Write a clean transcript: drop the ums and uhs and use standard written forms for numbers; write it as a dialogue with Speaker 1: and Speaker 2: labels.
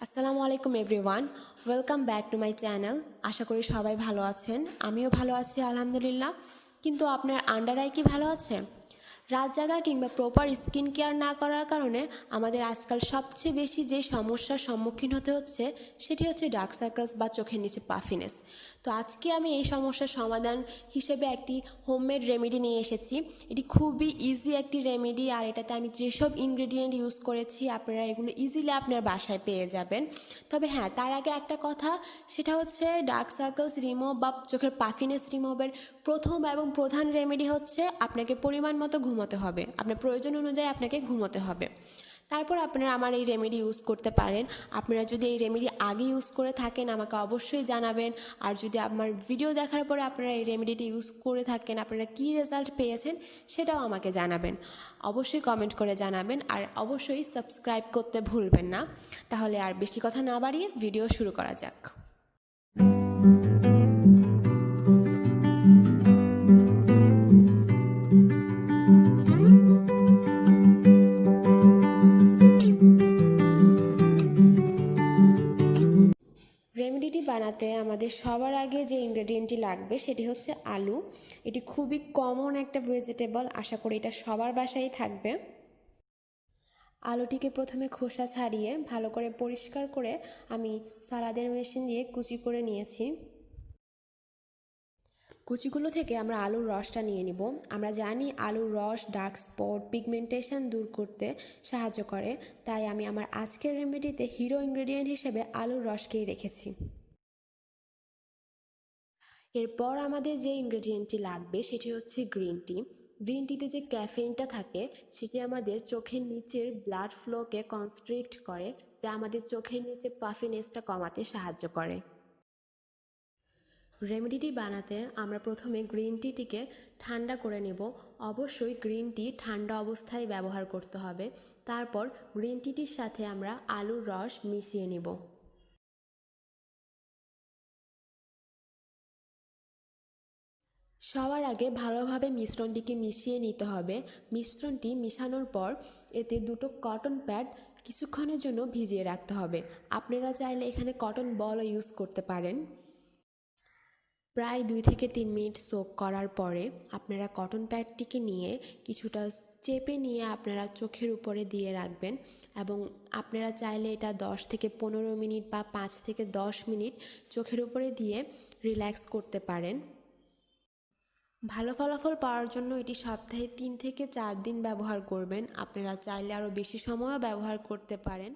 Speaker 1: আসসালামু আলাইকুম everyone, welcome back to my channel. আশা করি সবাই ভালো আছেন, আমিও ভালো আছি আলহামদুলিল্লাহ। কিন্তু আপনার আন্ডার আই কি ভালো আছে? রাত জাগা কিংবা প্রপার স্কিন কেয়ার না করার কারণে আমাদের আজকাল সবচেয়ে বেশি যে সমস্যার সম্মুখীন হতে হচ্ছে সেটি হচ্ছে ডার্ক সার্কেলস বা চোখের নিচে পাফিনেস। তো আজকে আমি এই সমস্যার সমাধান হিসেবে একটি হোমমেড রেমেডি নিয়ে এসেছি। এটি খুবই ইজি একটি রেমেডি, আর এটাতে আমি যেসব ইনগ্রেডিয়েন্ট ইউজ করেছি আপনারা এগুলো ইজিলি আপনার বাসায় পেয়ে যাবেন। তবে হ্যাঁ, তার আগে একটা কথা, সেটা হচ্ছে ডার্ক সার্কেলস রিমুভ বা চোখের পাফিনেস রিমুভের প্রথম এবং প্রধান রেমেডি হচ্ছে আপনাকে পরিমাণ মতো ঘুমোতে হবে। আপনার প্রয়োজন অনুযায়ী আপনাকে ঘুমোতে হবে। তারপর আপনারা আমার এই রেমেডি ইউজ করতে পারেন। আপনারা যদি এই রেমেডি আগে ইউজ করে থাকেন আমাকে অবশ্যই জানাবেন। আর যদি আমার ভিডিও দেখার পরে আপনারা এই রেমেডিটি ইউজ করে থাকেন, আপনারা কী রেজাল্ট পেয়েছেন সেটাও আমাকে জানাবেন। অবশ্যই কমেন্ট করে জানাবেন, আর অবশ্যই সাবস্ক্রাইব করতে ভুলবেন না। তাহলে আর বেশি কথা না বাড়িয়ে ভিডিও শুরু করা যাক। রেমেডিটি বানাতে আমাদের সবার আগে যে ইনগ্রেডিয়েন্টটি লাগবে সেটি হচ্ছে আলু। এটি খুবই কমন একটা ভেজিটেবল, আশা করি এটা সবার বাসায় থাকবে। আলুটিকে প্রথমে খোসা ছাড়িয়ে ভালো করে পরিষ্কার করে আমি সালাদের মেশিন দিয়ে কুচি করে নিয়েছি। কুচিগুলো থেকে আমরা আলুর রসটা নিয়ে নিব। আমরা জানি আলুর রস ডার্ক স্পট পিগমেন্টেশন দূর করতে সাহায্য করে, তাই আমি আমার আজকের রেমেডিতে হিরো ইনগ্রেডিয়েন্ট হিসেবে আলুর রসকেই রেখেছি। এরপর আমাদের যে ইনগ্রেডিয়েন্টটি লাগবে সেটি হচ্ছে গ্রিন টি। গ্রিন টিতে যে ক্যাফেইনটা থাকে সেটি আমাদের চোখের নিচের ব্লাড ফ্লোকে কনস্ট্রিক্ট করে, যা আমাদের চোখের নিচে পাফিনেসটা কমাতে সাহায্য করে। রেমেডিটি বানাতে আমরা প্রথমে গ্রিন টিটিকে ঠান্ডা করে নেব। অবশ্যই গ্রিন টি ঠান্ডা অবস্থায় ব্যবহার করতে হবে। তারপর গ্রিন টিটির সাথে আমরা আলুর রস মিশিয়ে নেব। সবার আগে ভালোভাবে মিশ্রণটিকে মিশিয়ে নিতে হবে। মিশ্রণটি মিশানোর পর এতে দুটো কটন প্যাড কিছুক্ষণের জন্য ভিজিয়ে রাখতে হবে। আপনারা চাইলে এখানে কটন বলও ইউজ করতে পারেন। প্রায় 2 থেকে 3 মিনিট সোক করার পরে আপনারা কটন প্যাডটিকে নিয়ে কিছুটা চেপে নিয়ে আপনারা চোখের উপরে দিয়ে রাখবেন, এবং আপনারা চাইলে এটা 10 থেকে 15 মিনিট বা 5 থেকে 10 মিনিট চোখের উপরে দিয়ে রিল্যাক্স করতে পারেন। ভালো ফলাফল পাওয়ার জন্য এটি সপ্তাহে 3 থেকে 4 দিন ব্যবহার করবেন। আপনারা চাইলে আরও বেশি সময়ও ব্যবহার করতে পারেন।